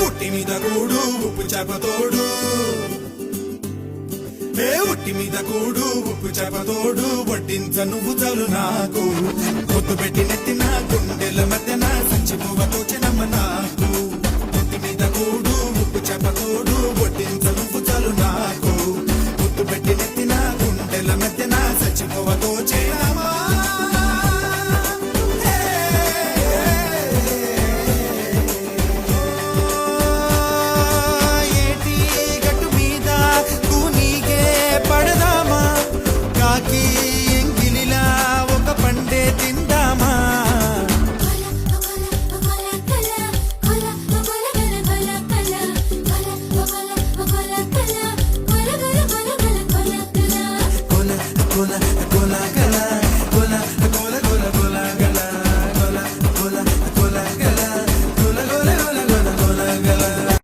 ఉట్టి మీద కూడు ఉప్పు చేపతోడు ఉట్టి మీద కూడు ఉప్పు చేపతోడు వడ్డించ నువ్వు చాలు నాకు పొద్దు పెట్టి నెత్తిన గుండెల మధ్యన సంచి పువ్వ తోచినమ్మ నాకు